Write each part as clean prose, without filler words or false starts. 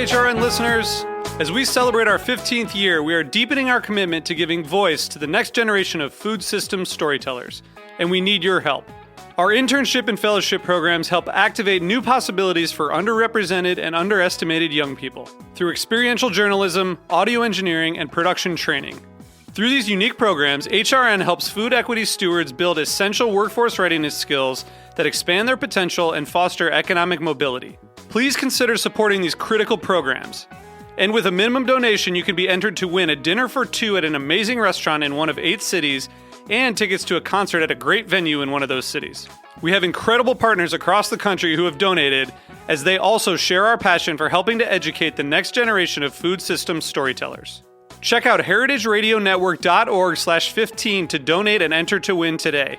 HRN listeners. As we celebrate our 15th year, we are deepening our commitment to giving voice to the next generation of food systems storytellers, and we need your help. Our internship and fellowship programs help activate new possibilities for underrepresented and underestimated young people through experiential journalism, audio engineering, and production training. Through these unique programs, HRN helps food equity stewards build essential workforce readiness skills that expand their potential and foster economic mobility. Please consider supporting these critical programs. And with a minimum donation, you can be entered to win a dinner for two at an amazing restaurant in one of 8 cities and tickets to a concert at a great venue in one of those cities. We have incredible partners across the country who have donated, as they also share our passion for helping to educate the next generation of food systems storytellers. Check out heritageradionetwork.org/15 to donate and enter to win today.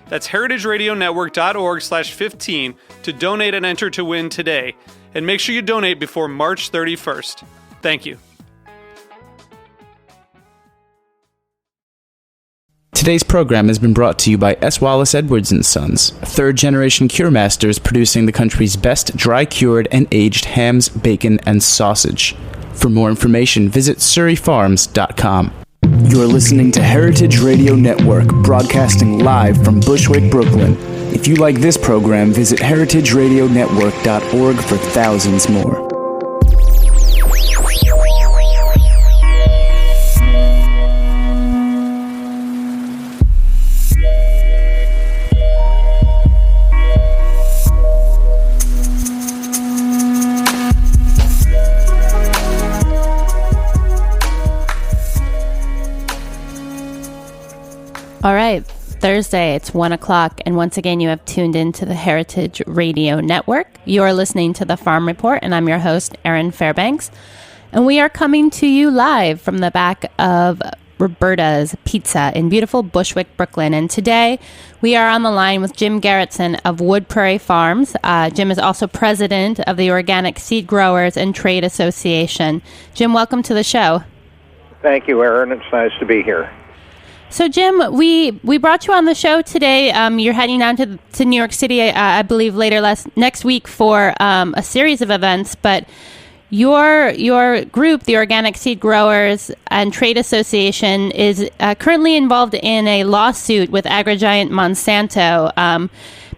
That's heritageradionetwork.org/15 to donate and enter to win today. And make sure you donate before March 31st. Thank you. Today's program has been brought to you by S. Wallace Edwards & Sons, third-generation cure masters producing the country's best dry-cured and aged hams, bacon, and sausage. For more information, visit surreyfarms.com. You're listening to Heritage Radio Network, broadcasting live from Bushwick, Brooklyn. If you like this program, visit heritageradionetwork.org for thousands more. All right, Thursday, it's 1 o'clock, and once again, you have tuned into the Heritage Radio Network. You are listening to The Farm Report, and I'm your host, Erin Fairbanks. And we are coming to you live from the back of Roberta's Pizza in beautiful Bushwick, Brooklyn. And today, we are on the line with Jim Gerritsen of Wood Prairie Farms. Jim is also president of the Organic Seed Growers and Trade Association. Jim, welcome to the show. Thank you, Erin. It's nice to be here. So, Jim, we brought you on the show today. You're heading down to New York City, I believe, next week for a series of events. But your group, the Organic Seed Growers and Trade Association, is currently involved in a lawsuit with agri-giant Monsanto,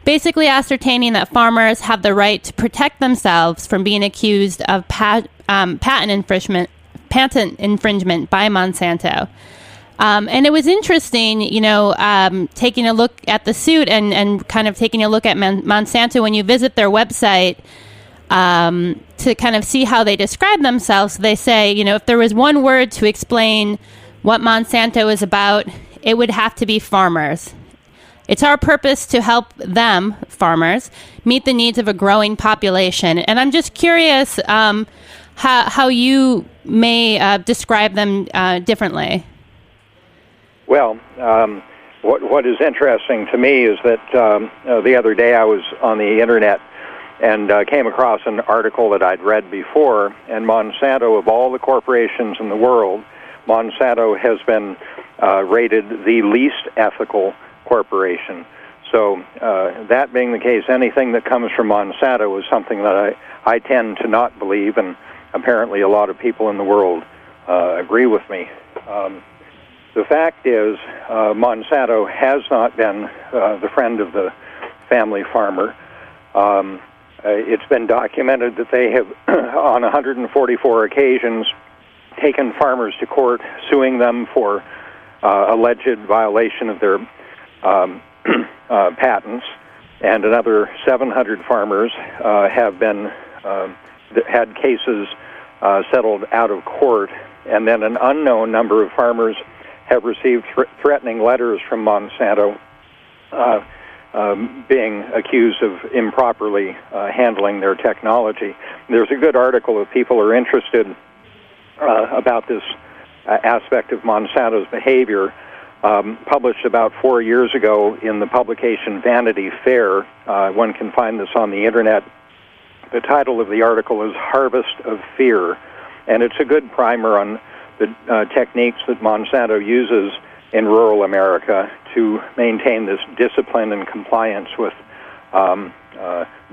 basically ascertaining that farmers have the right to protect themselves from being accused of patent infringement by Monsanto. And it was interesting, taking a look at the suit and kind of taking a look at Monsanto when you visit their website to kind of see how they describe themselves. They say, if there was one word to explain what Monsanto is about, it would have to be farmers. It's our purpose to help them, farmers, meet the needs of a growing population. And I'm just curious how you may describe them differently. Well, what is interesting to me is that the other day I was on the Internet and came across an article that I'd read before, and Monsanto, of all the corporations in the world, Monsanto has been rated the least ethical corporation. So that being the case, anything that comes from Monsanto is something that I tend to not believe, and apparently a lot of people in the world agree with me. The fact is, Monsanto has not been the friend of the family farmer. It's been documented that they have, on 144 occasions, taken farmers to court, suing them for alleged violation of their patents, and another 700 farmers have been had cases settled out of court, and then an unknown number of farmers have received threatening letters from Monsanto being accused of improperly handling their technology. There's a good article if people are interested about this aspect of Monsanto's behavior, published about 4 years ago in the publication Vanity Fair. One can find this on the Internet. The title of the article is Harvest of Fear, and it's a good primer on the techniques that Monsanto uses in rural America to maintain this discipline and compliance with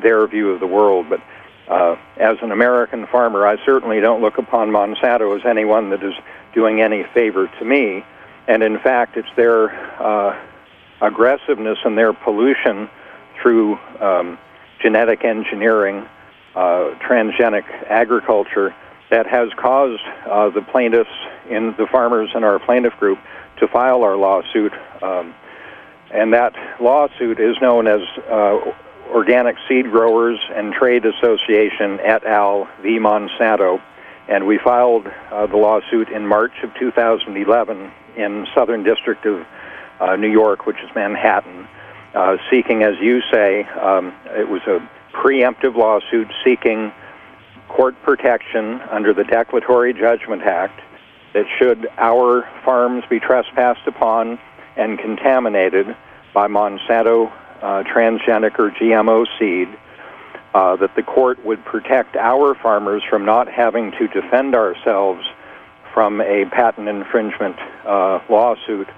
their view of the world. But as an American farmer, I certainly don't look upon Monsanto as anyone that is doing any favor to me. And in fact, it's their aggressiveness and their pollution through genetic engineering, transgenic agriculture, that has caused the plaintiffs, in the farmers in our plaintiff group, to file our lawsuit. And that lawsuit is known as Organic Seed Growers and Trade Association et al. V. Monsanto. And we filed the lawsuit in March of 2011 in Southern District of New York, which is Manhattan, seeking, as you say, it was a preemptive lawsuit seeking court protection under the Declaratory Judgment Act that should our farms be trespassed upon and contaminated by Monsanto transgenic or GMO seed, that the court would protect our farmers from not having to defend ourselves from a patent infringement lawsuit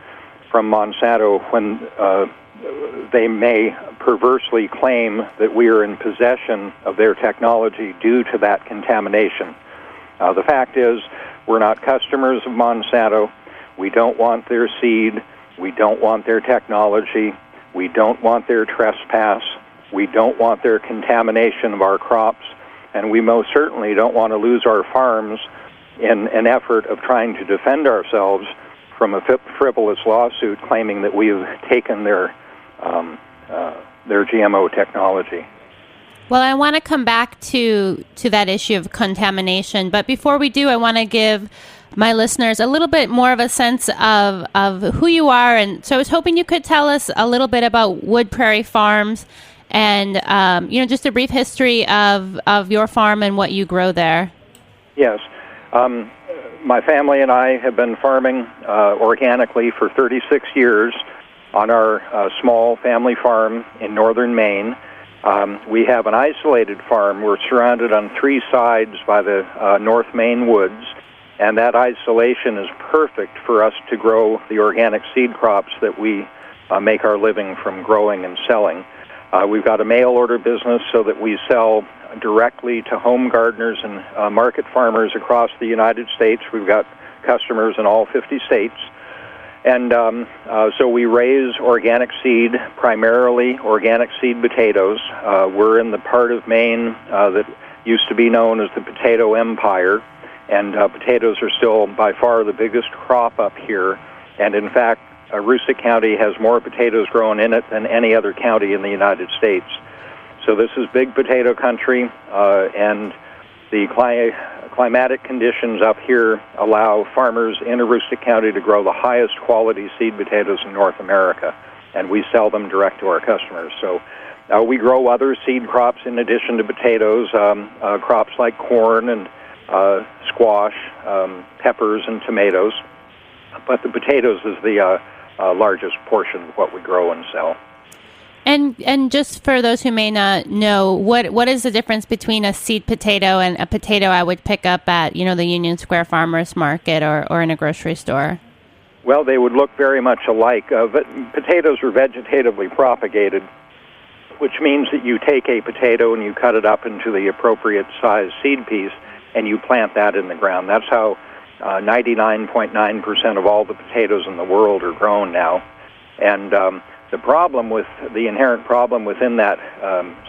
from Monsanto when they may perversely claim that we are in possession of their technology due to that contamination. The fact is, we're not customers of Monsanto. We don't want their seed. We don't want their technology. We don't want their trespass. We don't want their contamination of our crops. And we most certainly don't want to lose our farms in an effort of trying to defend ourselves from a frivolous lawsuit claiming that we've taken their GMO technology. Well, I want to come back to that issue of contamination, but before we do, I want to give my listeners a little bit more of a sense of who you are. And so I was hoping you could tell us a little bit about Wood Prairie Farms and, just a brief history of your farm and what you grow there. Yes. My family and I have been farming organically for 36 years on our small family farm in northern Maine. We have an isolated farm. We're surrounded on three sides by the North Maine woods, and that isolation is perfect for us to grow the organic seed crops that we make our living from growing and selling. We've got a mail order business so that we sell directly to home gardeners and market farmers across the United States. We've got customers in all 50 states. And so we raise organic seed, primarily organic seed potatoes. We're in the part of Maine that used to be known as the Potato Empire, and potatoes are still by far the biggest crop up here. And in fact, Aroostook County has more potatoes grown in it than any other county in the United States. So this is big potato country, and the climatic conditions up here allow farmers in Aroostook County to grow the highest quality seed potatoes in North America, and we sell them direct to our customers. So we grow other seed crops in addition to potatoes, crops like corn and squash, peppers, and tomatoes. But the potatoes is the largest portion of what we grow and sell. And just for those who may not know, what is the difference between a seed potato and a potato I would pick up at, the Union Square Farmers Market or in a grocery store? Well, they would look very much alike. Potatoes are vegetatively propagated, which means that you take a potato and you cut it up into the appropriate size seed piece and you plant that in the ground. That's how 99.9% of all the potatoes in the world are grown now. And the inherent problem within that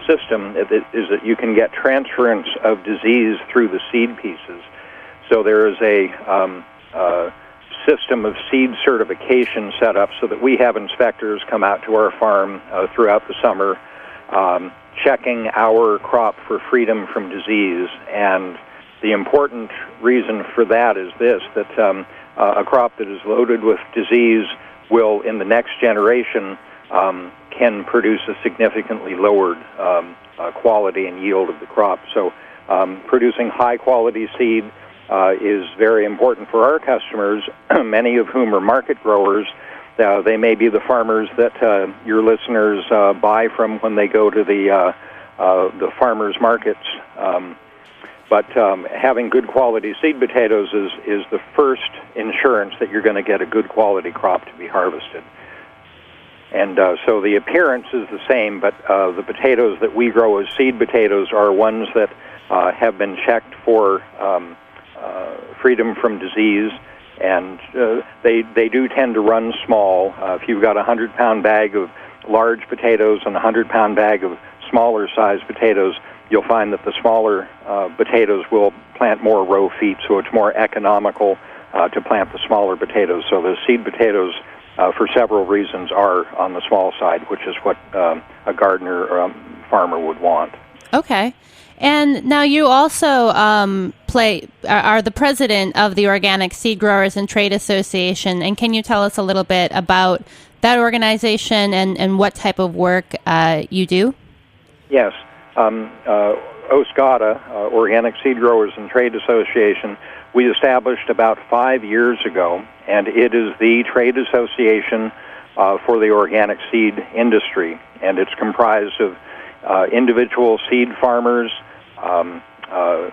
system is that you can get transference of disease through the seed pieces. So there is a system of seed certification set up so that we have inspectors come out to our farm throughout the summer, checking our crop for freedom from disease. And the important reason for that is this, that a crop that is loaded with disease will, in the next generation, can produce a significantly lowered quality and yield of the crop. So producing high-quality seed is very important for our customers, many of whom are market growers. They may be the farmers that your listeners buy from when they go to the farmers' markets. But having good quality seed potatoes is the first insurance that you're going to get a good quality crop to be harvested. And so the appearance is the same, but the potatoes that we grow as seed potatoes are ones that have been checked for freedom from disease, and they do tend to run small. If you've got a 100-pound bag of large potatoes and a 100-pound bag of smaller-sized potatoes, you'll find that the smaller potatoes will plant more row feet, so it's more economical to plant the smaller potatoes. So the seed potatoes, for several reasons, are on the small side, which is what a gardener or a farmer would want. Okay. And now you also are the president of the Organic Seed Growers and Trade Association. And can you tell us a little bit about that organization and what type of work you do? Yes. OSCATA, Organic Seed Growers and Trade Association, we established about 5 years ago, and it is the trade association for the organic seed industry. And it's comprised of individual seed farmers,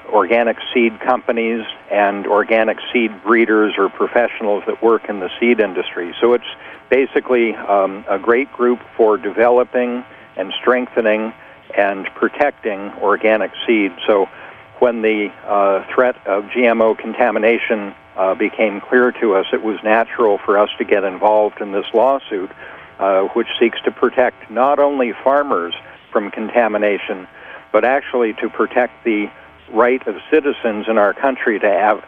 organic seed companies, and organic seed breeders or professionals that work in the seed industry. So it's basically a great group for developing and strengthening and protecting organic seed. So when the threat of GMO contamination became clear to us, it was natural for us to get involved in this lawsuit, which seeks to protect not only farmers from contamination, but actually to protect the right of citizens in our country to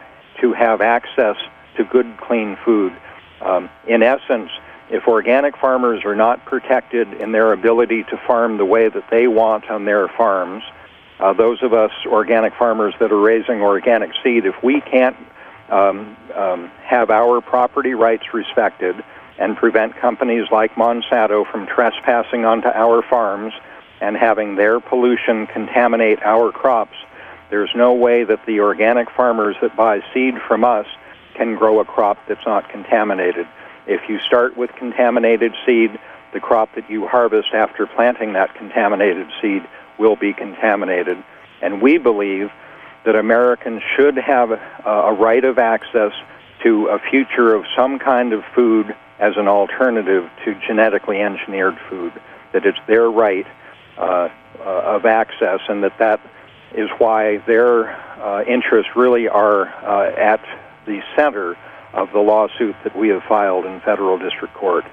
have access to good, clean food. In essence, if organic farmers are not protected in their ability to farm the way that they want on their farms, those of us organic farmers that are raising organic seed, if we can't have our property rights respected and prevent companies like Monsanto from trespassing onto our farms and having their pollution contaminate our crops, there's no way that the organic farmers that buy seed from us can grow a crop that's not contaminated. If you start with contaminated seed, the crop that you harvest after planting that contaminated seed will be contaminated. And we believe that Americans should have a right of access to a future of some kind of food as an alternative to genetically engineered food, that it's their right of access, and that is why their interests really are at the center of the lawsuit that we have filed in federal district court.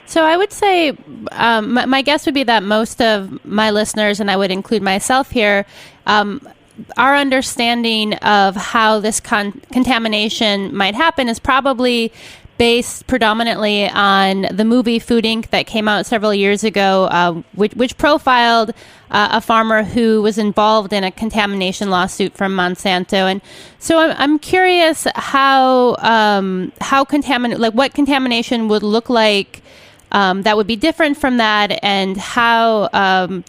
So I would say my guess would be that most of my listeners, and I would include myself here, our understanding of how this contamination might happen is probably based predominantly on the movie Food Inc. that came out several years ago, which profiled a farmer who was involved in a contamination lawsuit from Monsanto. And so I'm curious how what contamination would look like that would be different from that, and how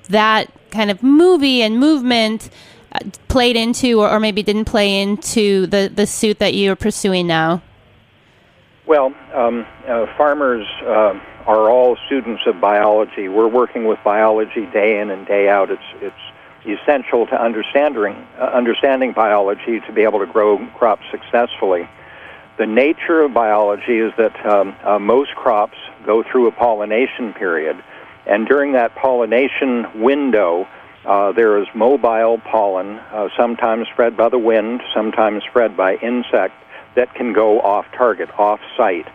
that kind of movie and movement played into, or maybe didn't play into, the suit that you're pursuing now. Well, farmers are all students of biology. We're working with biology day in and day out. It's essential to understanding biology to be able to grow crops successfully. The nature of biology is that most crops go through a pollination period, and during that pollination window, there is mobile pollen, sometimes spread by the wind, sometimes spread by insect, that can go off-target, off-site.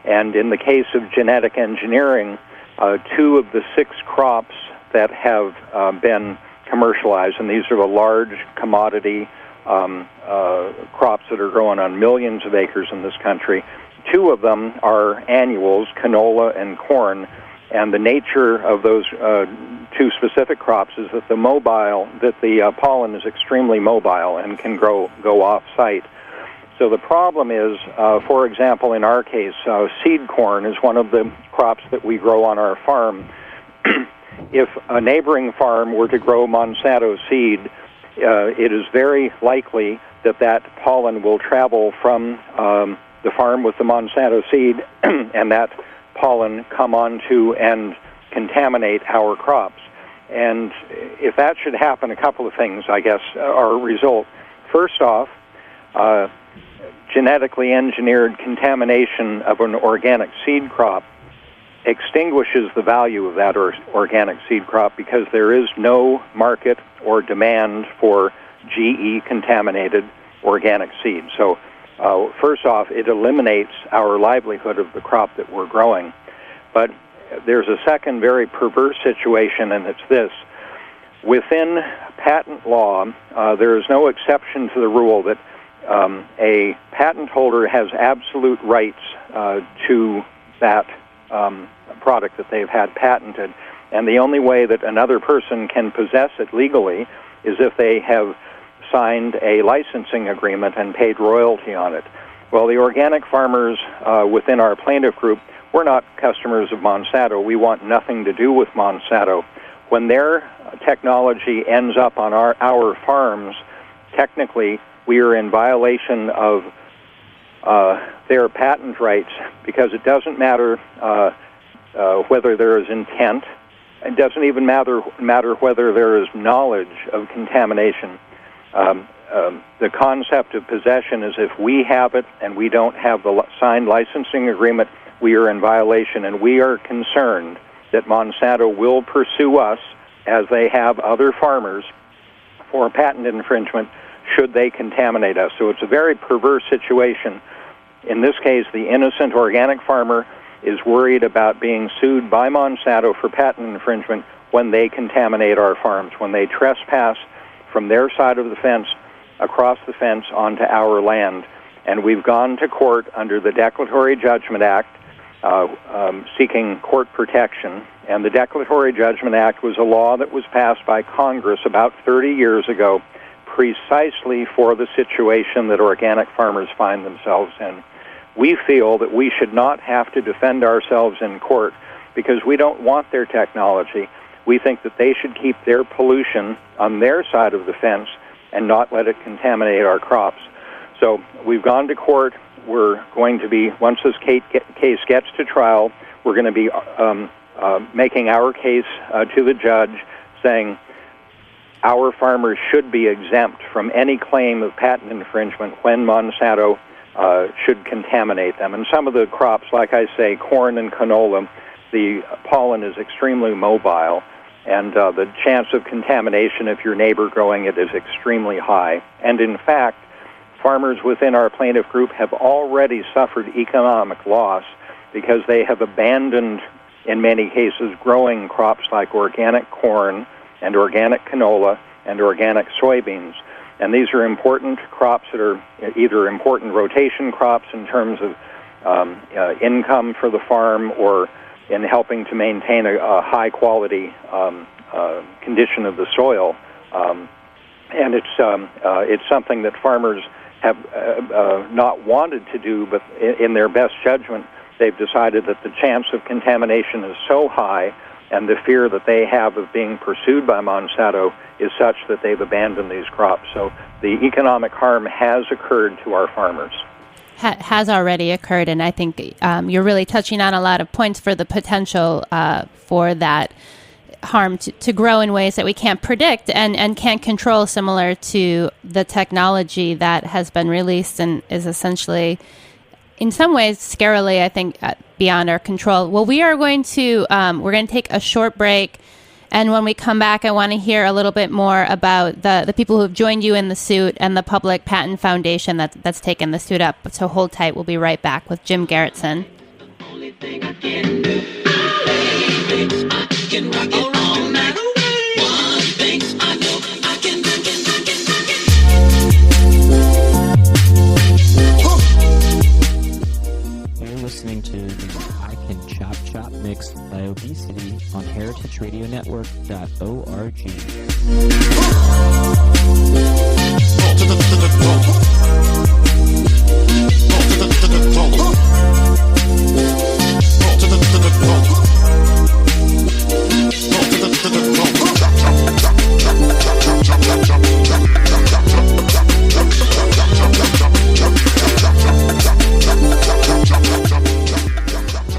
And in the case of genetic engineering, 2 of the 6 crops that have been commercialized, and these are the large commodity crops that are grown on millions of acres in this country, 2 of them are annuals, canola and corn. And the nature of those 2 specific crops is that the pollen is extremely mobile and can go off-site. So the problem is, for example, in our case, seed corn is one of the crops that we grow on our farm. If a neighboring farm were to grow Monsanto seed, it is very likely that pollen will travel from the farm with the Monsanto seed and that pollen come onto and contaminate our crops. And if that should happen, a couple of things, I guess, are a result. First off, genetically engineered contamination of an organic seed crop extinguishes the value of that organic seed crop because there is no market or demand for GE contaminated organic seed. So first off, it eliminates our livelihood of the crop that we're growing. But there's a second very perverse situation, and it's this. Within patent law, there is no exception to the rule that a patent holder has absolute rights to that product that they've had patented, and the only way that another person can possess it legally is if they have signed a licensing agreement and paid royalty on it. Well, the organic farmers within our plaintiff group, we're not customers of Monsanto. We want nothing to do with Monsanto. When their technology ends up on our farms, technically we are in violation of their patent rights, because it doesn't matter whether there is intent. It doesn't even matter whether there is knowledge of contamination. The concept of possession is if we have it and we don't have the signed licensing agreement, we are in violation, and we are concerned that Monsanto will pursue us, as they have other farmers, for patent infringement should they contaminate us. So it's a very perverse situation. In this case, the innocent organic farmer is worried about being sued by Monsanto for patent infringement when they contaminate our farms, when they trespass from their side of the fence across the fence onto our land. And we've gone to court under the Declaratory Judgment Act seeking court protection. And the Declaratory Judgment Act was a law that was passed by Congress about 30 years ago precisely for the situation that organic farmers find themselves in. We feel that we should not have to defend ourselves in court because we don't want their technology. We think that they should keep their pollution on their side of the fence and not let it contaminate our crops. So we've gone to court. We're going to be, once this case gets to trial, we're going to be making our case to the judge saying our farmers should be exempt from any claim of patent infringement when Monsanto should contaminate them. And some of the crops, like I say, corn and canola, the pollen is extremely mobile, and the chance of contamination if your neighbor growing it is extremely high. And in fact, farmers within our plaintiff group have already suffered economic loss because they have abandoned, in many cases, growing crops like organic corn and organic canola and organic soybeans. And these are important crops that are either important rotation crops in terms of income for the farm or in helping to maintain a high-quality condition of the soil. And it's something that farmers have not wanted to do, but in their best judgment, they've decided that the chance of contamination is so high and the fear that they have of being pursued by Monsanto is such that they've abandoned these crops. So the economic harm has occurred to our farmers. Has already occurred, and I think you're really touching on a lot of points for the potential for that harm to grow in ways that we can't predict and can't control, similar to the technology that has been released and is essentially, in some ways, scarily, I think, beyond our control. Well, we are going to take a short break, and when we come back, I want to hear a little bit more about the people who have joined you in the suit and the Public Patent Foundation that's taken the suit up. So hold tight. We'll be right back with Jim Gerritsen. Listening to the I Can Chop Chop mix by Obesity on heritageradionetwork.org.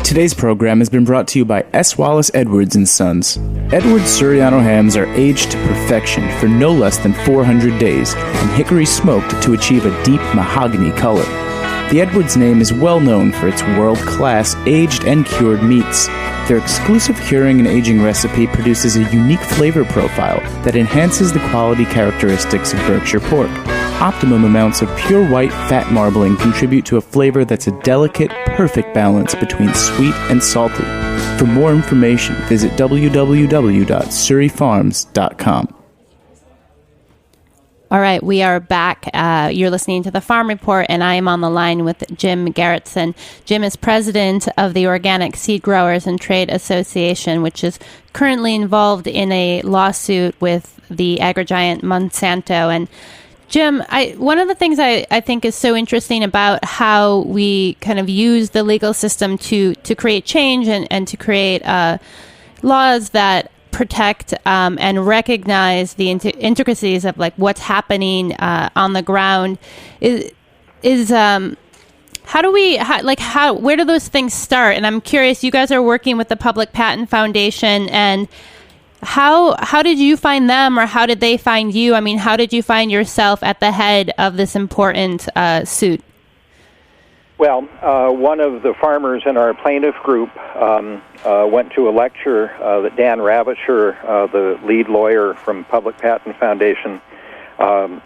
Today's program has been brought to you by S. Wallace Edwards & Sons. Edwards Suriano hams are aged to perfection for no less than 400 days and hickory smoked to achieve a deep mahogany color. The Edwards name is well known for its world-class aged and cured meats. Their exclusive curing and aging recipe produces a unique flavor profile that enhances the quality characteristics of Berkshire pork. Optimum amounts of pure white fat marbling contribute to a flavor that's a delicate, perfect balance between sweet and salty. For more information, visit www.surreyfarms.com. All right, we are back. You're listening to the Farm Report, and I am on the line with Jim Gerritsen. Jim is president of the Organic Seed Growers and Trade Association, which is currently involved in a lawsuit with the agrigiant Monsanto. And Jim, one of the things I think is so interesting about how we kind of use the legal system to create change and to create laws that protect and recognize the intricacies of like what's happening on the ground is how do we where do those things start? And I'm curious, you guys are working with the Public Patent Foundation, and how did you find them, or how did they find you? I mean, how did you find yourself at the head of this important suit? Well, one of the farmers in our plaintiff group went to a lecture that Dan Ravisher, the lead lawyer from Public Patent Foundation, one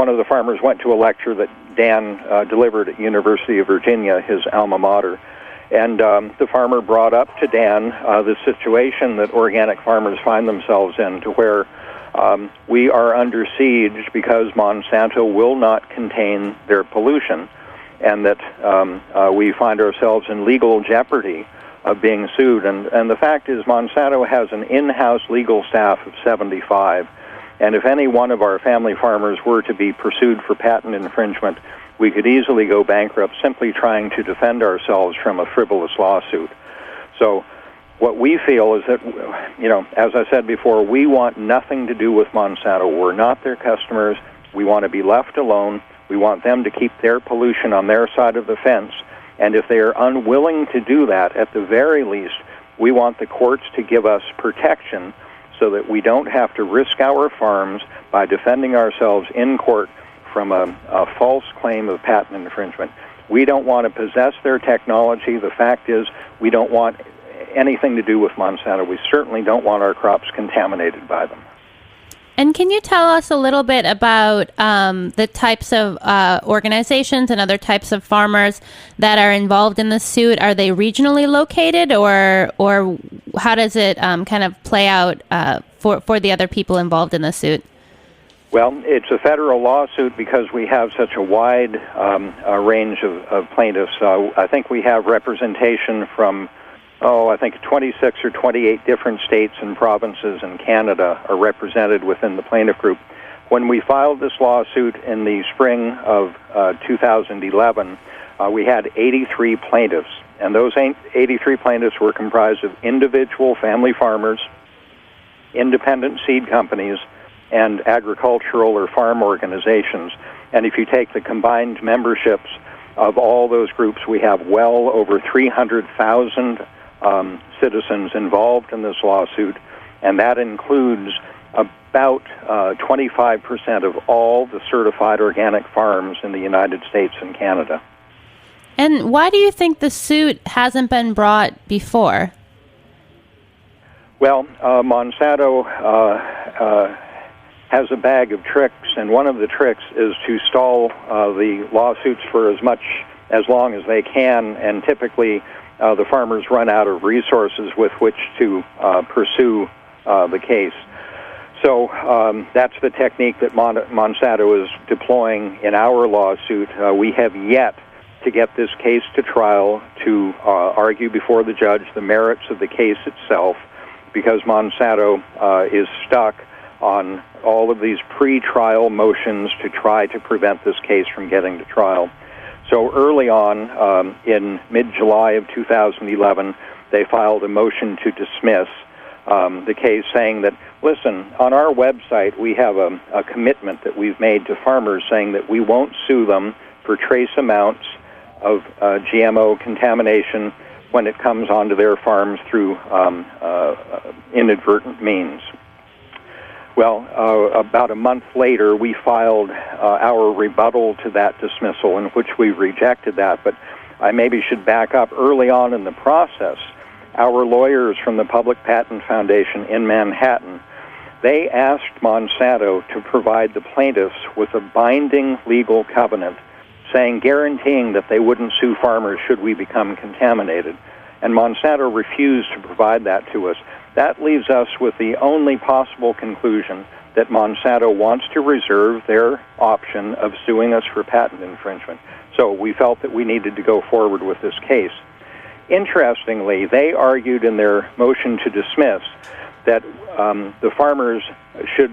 of the farmers went to a lecture that Dan delivered at University of Virginia, his alma mater. And the farmer brought up to Dan the situation that organic farmers find themselves in, to where we are under siege because Monsanto will not contain their pollution, and that we find ourselves in legal jeopardy of being sued. And the fact is, Monsanto has an in-house legal staff of 75, and if any one of our family farmers were to be pursued for patent infringement, we could easily go bankrupt simply trying to defend ourselves from a frivolous lawsuit. So what we feel is that, as I said before, we want nothing to do with Monsanto. We're not their customers. We want to be left alone. We want them to keep their pollution on their side of the fence. And if they are unwilling to do that, at the very least, we want the courts to give us protection so that we don't have to risk our farms by defending ourselves in court from a false claim of patent infringement. We don't want to possess their technology. The fact is, we don't want anything to do with Monsanto. We certainly don't want our crops contaminated by them. And can you tell us a little bit about the types of organizations and other types of farmers that are involved in the suit? Are they regionally located, or how does it kind of play out for the other people involved in the suit? Well, it's a federal lawsuit because we have such a wide range of plaintiffs. I think we have representation from, I think 26 or 28 different states and provinces in Canada are represented within the plaintiff group. When we filed this lawsuit in the spring of 2011, we had 83 plaintiffs, and those 83 plaintiffs were comprised of individual family farmers, independent seed companies, and agricultural or farm organizations. And if you take the combined memberships of all those groups, we have well over 300,000 citizens involved in this lawsuit, and that includes about 25% of all the certified organic farms in the United States and Canada. And why do you think the suit hasn't been brought before? Well, Monsanto has a bag of tricks, and one of the tricks is to stall the lawsuits for as long as they can, and typically the farmers run out of resources with which to pursue the case. So that's the technique that Monsanto is deploying in our lawsuit. We have yet to get this case to trial to argue before the judge the merits of the case itself, because Monsanto is stuck on all of these pre-trial motions to try to prevent this case from getting to trial. So early on, in mid-July of 2011, they filed a motion to dismiss the case, saying that, listen, on our website we have a commitment that we've made to farmers saying that we won't sue them for trace amounts of GMO contamination when it comes onto their farms through inadvertent means. Well, about a month later, we filed our rebuttal to that dismissal, in which we rejected that. But I maybe should back up. Early on in the process, our lawyers from the Public Patent Foundation in Manhattan, they asked Monsanto to provide the plaintiffs with a binding legal covenant guaranteeing that they wouldn't sue farmers should we become contaminated. And Monsanto refused to provide that to us. That leaves us with the only possible conclusion that Monsanto wants to reserve their option of suing us for patent infringement. So we felt that we needed to go forward with this case. Interestingly, they argued in their motion to dismiss that the farmers should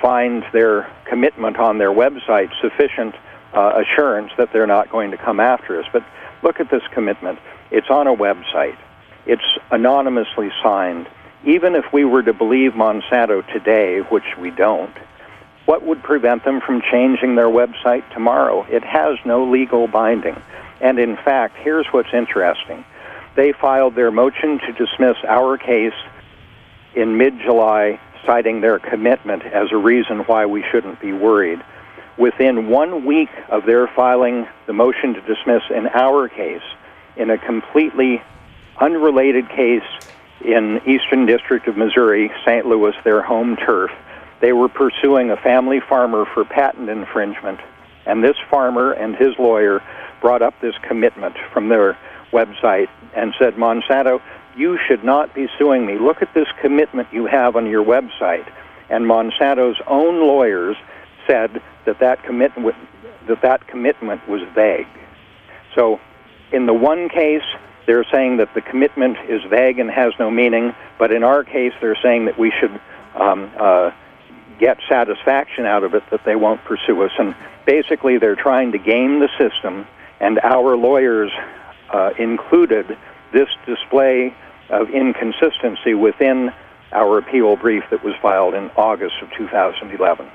find their commitment on their website sufficient assurance that they're not going to come after us. But look at this commitment. It's on a website. It's anonymously signed. Even if we were to believe Monsanto today, which we don't, what would prevent them from changing their website tomorrow? It has no legal binding. And in fact, here's what's interesting. They filed their motion to dismiss our case in mid-July, citing their commitment as a reason why we shouldn't be worried. Within 1 week of their filing the motion to dismiss in our case, in a completely unrelated case in Eastern District of Missouri, St. Louis, their home turf, they were pursuing a family farmer for patent infringement. And this farmer and his lawyer brought up this commitment from their website and said, Monsanto, you should not be suing me. Look at this commitment you have on your website. And Monsanto's own lawyers said that commitment was vague. So in the one case, they're saying that the commitment is vague and has no meaning, but in our case, they're saying that we should get satisfaction out of it, that they won't pursue us. And basically, they're trying to game the system, and our lawyers included this display of inconsistency within our appeal brief that was filed in August of 2011.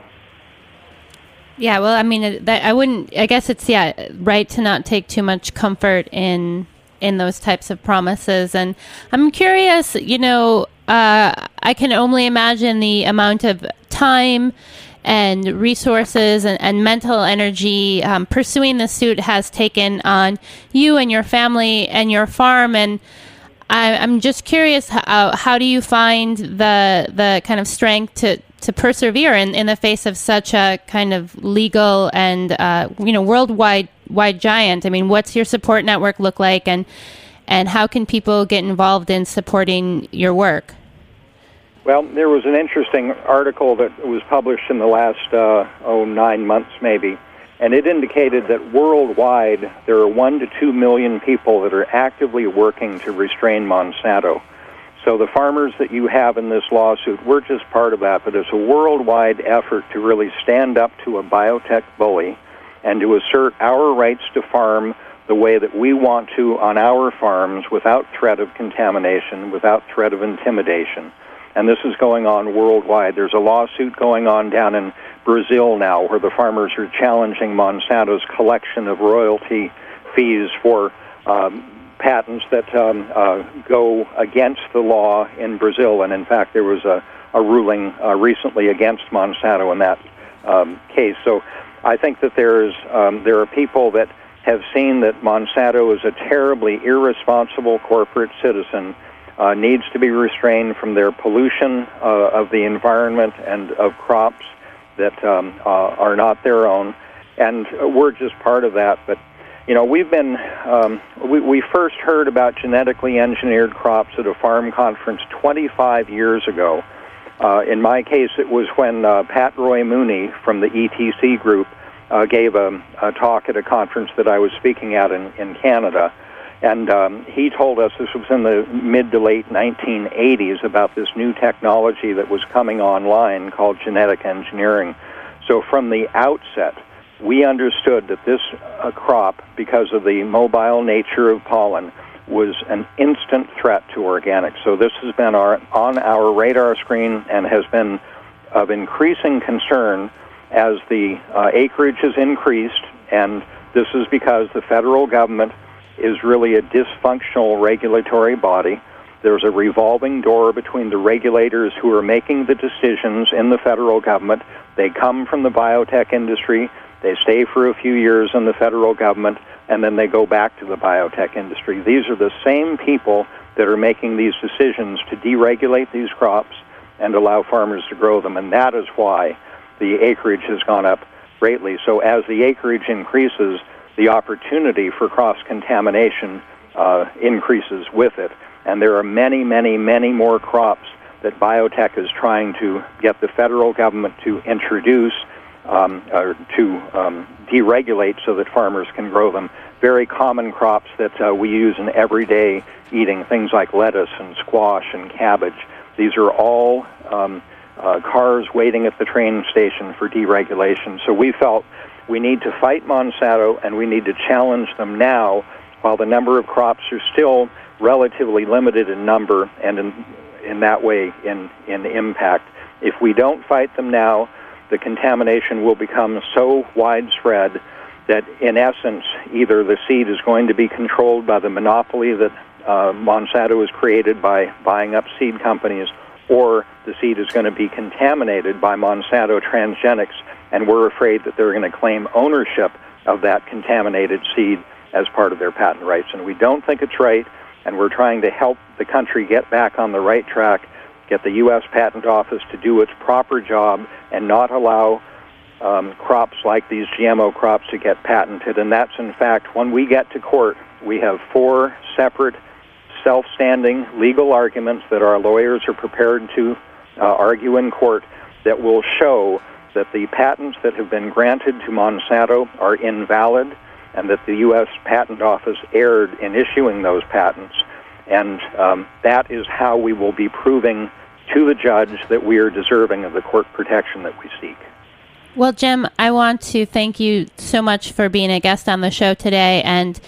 Yeah, well, I mean, I guess it's, right to not take too much comfort in those types of promises. And I'm curious, I can only imagine the amount of time and resources and mental energy pursuing the suit has taken on you and your family and your farm. And I'm just curious, how do you find the kind of strength to persevere in the face of such a kind of legal and worldwide giant? I mean, what's your support network look like, and how can people get involved in supporting your work? Well, there was an interesting article that was published in the last 9 months maybe, and it indicated that worldwide there are 1 to 2 million people that are actively working to restrain Monsanto. So the farmers that you have in this lawsuit, we're just part of that, but it's a worldwide effort to really stand up to a biotech bully and to assert our rights to farm the way that we want to on our farms without threat of contamination, without threat of intimidation. And this is going on worldwide. There's a lawsuit going on down in Brazil now where the farmers are challenging Monsanto's collection of royalty fees for patents that go against the law in Brazil. And in fact, there was a ruling recently against Monsanto in that case. So I think that there are people that have seen that Monsanto is a terribly irresponsible corporate citizen, needs to be restrained from their pollution of the environment and of crops that are not their own. And we're just part of that. But we've been, we first heard about genetically engineered crops at a farm conference 25 years ago. In my case, it was when Pat Roy Mooney from the ETC group gave a talk at a conference that I was speaking at in Canada. And he told us, this was in the mid to late 1980s, about this new technology that was coming online called genetic engineering. So from the outset, we understood that this crop, because of the mobile nature of pollen, was an instant threat to organics. So this has been on our radar screen and has been of increasing concern as the acreage has increased, and this is because the federal government is really a dysfunctional regulatory body. There's a revolving door between the regulators who are making the decisions in the federal government. They come from the biotech industry. They stay for a few years in the federal government, and then they go back to the biotech industry. These are the same people that are making these decisions to deregulate these crops and allow farmers to grow them, and that is why the acreage has gone up greatly. So as the acreage increases, the opportunity for cross-contamination increases with it. And there are many, many, many more crops that biotech is trying to get the federal government to introduce or to deregulate so that farmers can grow them. Very common crops that we use in everyday eating, things like lettuce and squash and cabbage. These are all cars waiting at the train station for deregulation. So we felt we need to fight Monsanto, and we need to challenge them now while the number of crops are still relatively limited in number and in that way in impact. If we don't fight them now, the contamination will become so widespread that in essence either the seed is going to be controlled by the monopoly that Monsanto has created by buying up seed companies, or the seed is going to be contaminated by Monsanto transgenics, and we're afraid that they're going to claim ownership of that contaminated seed as part of their patent rights. And we don't think it's right, and we're trying to help the country get back on the right track, get the U.S. Patent Office to do its proper job and not allow crops like these GMO crops to get patented. And that's, in fact, when we get to court, we have 4 separate self-standing legal arguments that our lawyers are prepared to argue in court that will show that the patents that have been granted to Monsanto are invalid and that the U.S. Patent Office erred in issuing those patents. And that is how we will be proving to the judge that we are deserving of the court protection that we seek. Well, Jim, I want to thank you so much for being a guest on the show today, and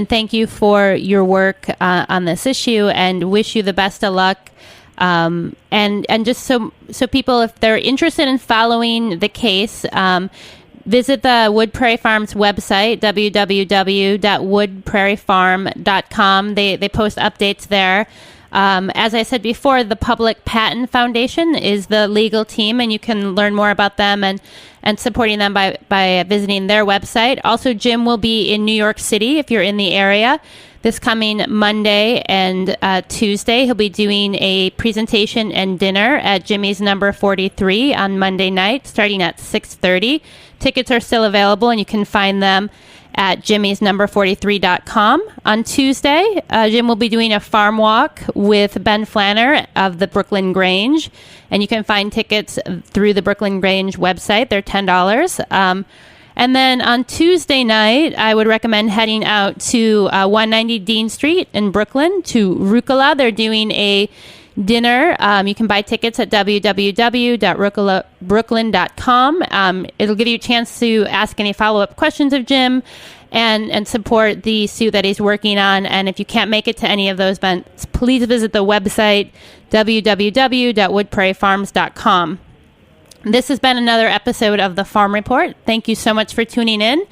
thank you for your work on this issue, and wish you the best of luck. And just so people, if they're interested in following the case, visit the Wood Prairie Farms website, www.woodprairiefarm.com. They post updates there. As I said before, the Public Patent Foundation is the legal team, and you can learn more about them and supporting them by visiting their website. Also, Jim will be in New York City if you're in the area this coming Monday and Tuesday. He'll be doing a presentation and dinner at Jimmy's number 43 on Monday night, starting at 6:30. Tickets are still available, and you can find them at jimmysnumber43.com. On Tuesday, Jim will be doing a farm walk with Ben Flanner of the Brooklyn Grange, and you can find tickets through the Brooklyn Grange website. They're $10. And then on Tuesday night, I would recommend heading out to 190 Dean Street in Brooklyn to Rucola. They're doing a dinner. You can buy tickets at www.rucolabrooklyn.com. It'll give you a chance to ask any follow-up questions of Jim and support the suit that he's working on. And if you can't make it to any of those events, please visit the website, www.woodprairiefarms.com. This has been another episode of The Farm Report. Thank you so much for tuning in.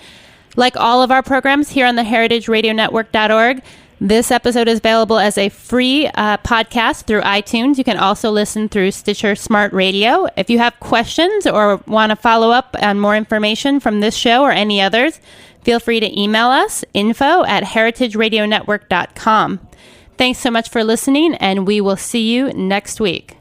Like all of our programs here on the heritageradionetwork.org, this episode is available as a free podcast through iTunes. You can also listen through Stitcher Smart Radio. If you have questions or want to follow up on more information from this show or any others, feel free to email us, info@heritageradionetwork.com. Thanks so much for listening, and we will see you next week.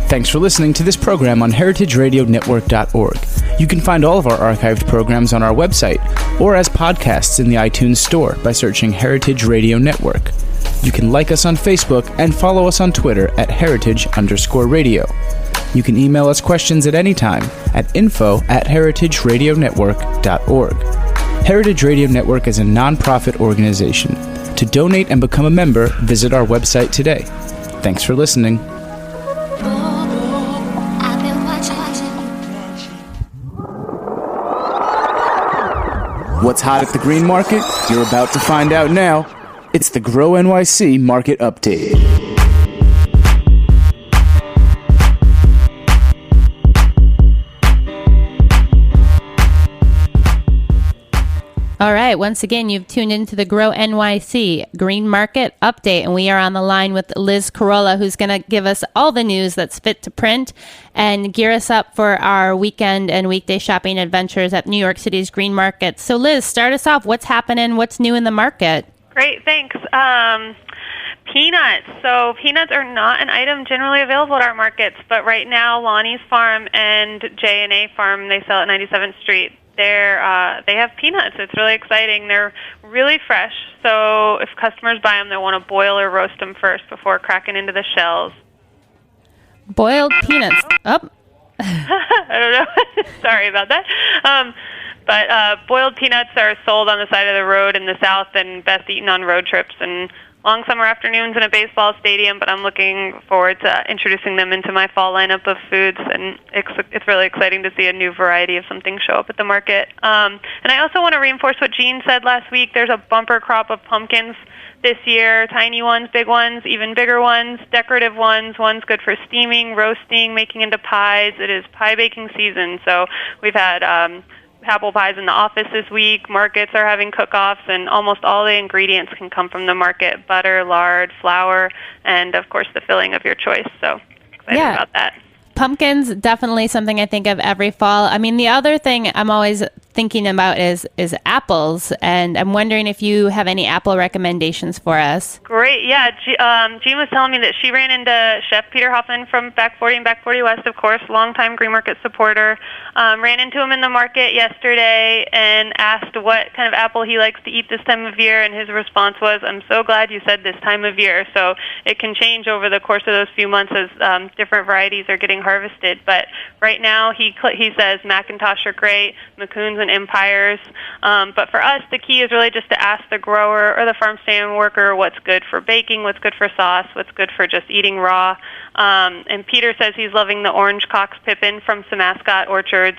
Thanks for listening to this program on heritageradionetwork.org. You can find all of our archived programs on our website or as podcasts in the iTunes Store by searching Heritage Radio Network. You can like us on Facebook and follow us on Twitter at @heritage_radio. You can email us questions at any time at info@heritageradionetwork.org. Heritage Radio Network is a non-profit organization. To donate and become a member, visit our website today. Thanks for listening. What's hot at the green market? You're about to find out now. It's the Grow NYC Market Update. All right. Once again, you've tuned into the Grow NYC Green Market Update, and we are on the line with Liz Carolla, who's going to give us all the news that's fit to print and gear us up for our weekend and weekday shopping adventures at New York City's Green Market. So, Liz, start us off. What's happening? What's new in the market? Great, thanks. Peanuts. So peanuts are not an item generally available at our markets, but right now Lonnie's Farm and J&A Farm, they sell at 97th Street. They have peanuts. It's really exciting. They're really fresh, so if customers buy them, they'll want to boil or roast them first before cracking into the shells. Boiled peanuts. Oh. I don't know. Sorry about that. But boiled peanuts are sold on the side of the road in the South and best eaten on road trips and long summer afternoons in a baseball stadium, but I'm looking forward to introducing them into my fall lineup of foods, and it's really exciting to see a new variety of something show up at the market. And I also want to reinforce what Jean said last week. There's a bumper crop of pumpkins this year, tiny ones, big ones, even bigger ones, decorative ones good for steaming, roasting, making into pies. It is pie baking season, so we've had apple pies in the office this week. Markets are having cook-offs, and almost all the ingredients can come from the market: butter, lard, flour, and, of course, the filling of your choice. So excited about that. Pumpkins, definitely something I think of every fall. I mean, the other thing I'm always thinking about is apples, and I'm wondering if you have any apple recommendations for us. Great, yeah. Jean was telling me that she ran into Chef Peter Hoffman from Back 40 and Back 40 West, of course, longtime Green Market supporter. Ran into him in the market yesterday and asked what kind of apple he likes to eat this time of year, and his response was, "I'm so glad you said this time of year." So it can change over the course of those few months as different varieties are getting harvested. But right now, he says Macintosh are great, Macoons and Empires. But for us, the key is really just to ask the grower or the farm stand worker what's good for baking, what's good for sauce, what's good for just eating raw. And Peter says he's loving the orange Cox Pippin from some Mascot orchards.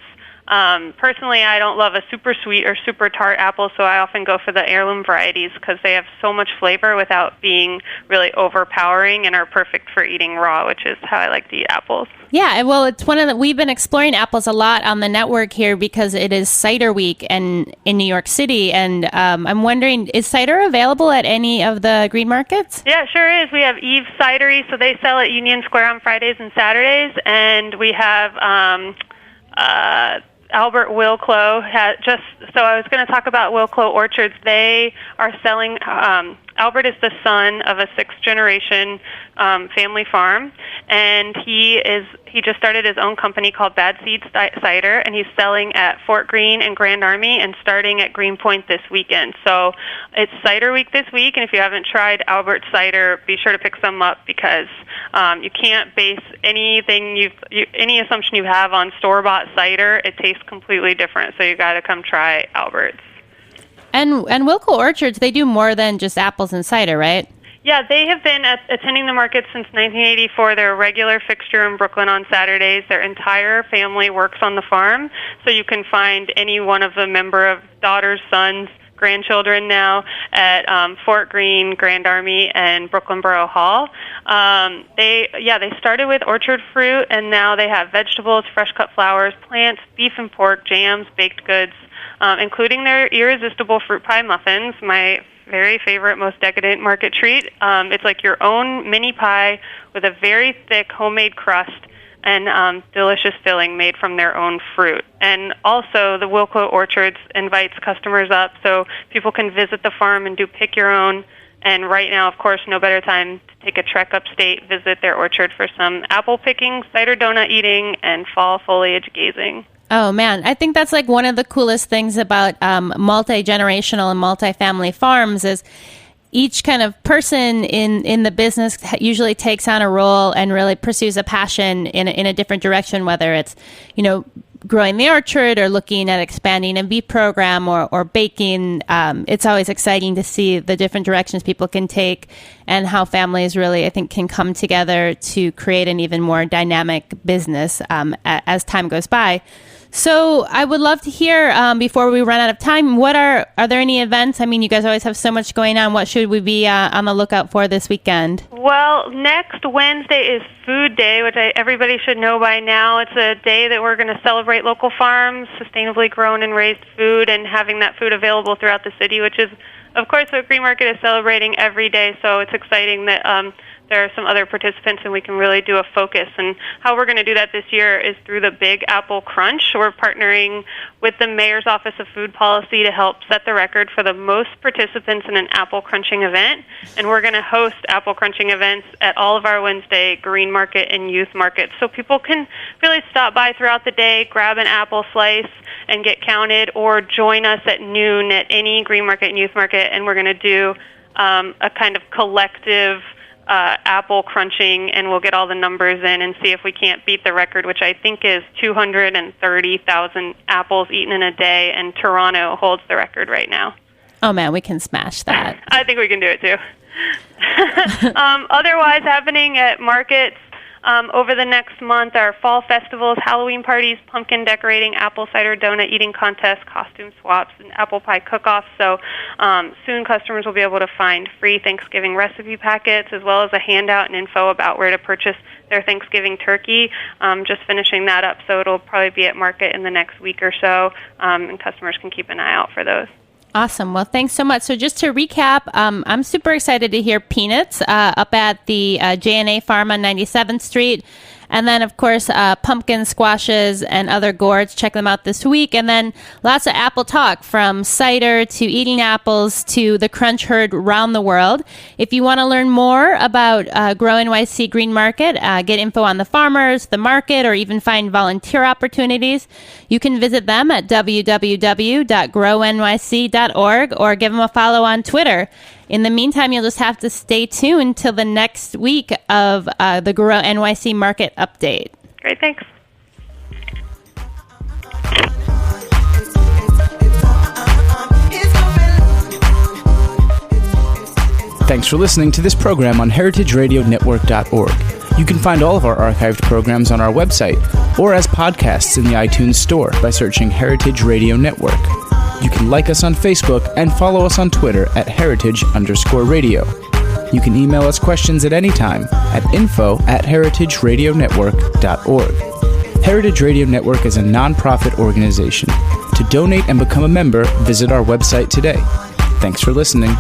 Personally, I don't love a super sweet or super tart apple, so I often go for the heirloom varieties because they have so much flavor without being really overpowering and are perfect for eating raw, which is how I like to eat apples. Yeah, well, it's we've been exploring apples a lot on the network here because it is cider week and in New York City, and I'm wondering, is cider available at any of the green markets? Yeah, it sure is. We have Eve's Cidery, so they sell at Union Square on Fridays and Saturdays, and we have Albert Wilklow so I was going to talk about Wilklow Orchards. They are selling, Albert is the son of a sixth-generation family farm, and he just started his own company called Bad Seeds Cider, and he's selling at Fort Greene and Grand Army and starting at Greenpoint this weekend. So it's Cider Week this week, and if you haven't tried Albert's cider, be sure to pick some up because you can't base anything any assumption you have on store-bought cider. It tastes completely different, so you got to come try Albert's. And Wilco Orchards, they do more than just apples and cider, right? Yeah, they have been attending the market since 1984. They're a regular fixture in Brooklyn on Saturdays. Their entire family works on the farm, so you can find any one of the member of daughters, sons, grandchildren now at Fort Greene, Grand Army, and Brooklyn Borough Hall. They started with orchard fruit, and now they have vegetables, fresh-cut flowers, plants, beef and pork, jams, baked goods, including their irresistible fruit pie muffins, my very favorite, most decadent market treat. It's like your own mini pie with a very thick homemade crust and delicious filling made from their own fruit. And also, the Wilco Orchards invites customers up so people can visit the farm and do pick your own. And right now, of course, no better time to take a trek upstate, visit their orchard for some apple picking, cider donut eating, and fall foliage gazing. Oh, man. I think that's like one of the coolest things about multi-generational and multi-family farms is each kind of person in the business usually takes on a role and really pursues a passion in a different direction, whether it's, growing the orchard or looking at expanding a bee program or baking. It's always exciting to see the different directions people can take and how families really, I think, can come together to create an even more dynamic business as time goes by. So I would love to hear, before we run out of time, what are there any events? I mean, you guys always have so much going on. What should we be on the lookout for this weekend? Well, next Wednesday is Food Day, which everybody should know by now. It's a day that we're going to celebrate local farms, sustainably grown and raised food, and having that food available throughout the city, which is, of course, what Green Market is celebrating every day. So it's exciting that there are some other participants, and we can really do a focus. And how we're going to do that this year is through the Big Apple Crunch. We're partnering with the Mayor's Office of Food Policy to help set the record for the most participants in an apple crunching event. And we're going to host apple crunching events at all of our Wednesday Green Market and Youth Markets. So people can really stop by throughout the day, grab an apple slice, and get counted, or join us at noon at any Green Market and Youth Market. And we're going to do a kind of collective apple crunching, and we'll get all the numbers in and see if we can't beat the record, which I think is 230,000 apples eaten in a day, and Toronto holds the record right now. Oh, man, we can smash that. I think we can do it, too. Otherwise, happening at markets over the next month are fall festivals, Halloween parties, pumpkin decorating, apple cider donut eating contests, costume swaps, and apple pie cook-offs. So soon customers will be able to find free Thanksgiving recipe packets, as well as a handout and info about where to purchase their Thanksgiving turkey. Just finishing that up, so it'll probably be at market in the next week or so, and customers can keep an eye out for those. Awesome. Well, thanks so much. So just to recap, I'm super excited to hear Peanuts up at the J&A Farm on 97th Street. And then, of course, pumpkin squashes and other gourds. Check them out this week. And then lots of apple talk, from cider to eating apples to the Crunch Herd round the world. If you want to learn more about Grow NYC Green Market, get info on the farmers, the market, or even find volunteer opportunities, you can visit them at www.grownyc.org or give them a follow on Twitter. In the meantime, you'll just have to stay tuned till the next week of the Grow NYC Market Update. Great, thanks. Thanks for listening to this program on heritageradionetwork.org. You can find all of our archived programs on our website or as podcasts in the iTunes Store by searching Heritage Radio Network. You can like us on Facebook and follow us on Twitter at @heritage_radio. You can email us questions at any time at info@heritageradionetwork.org. Heritage Radio Network is a non-profit organization. To donate and become a member, visit our website today. Thanks for listening.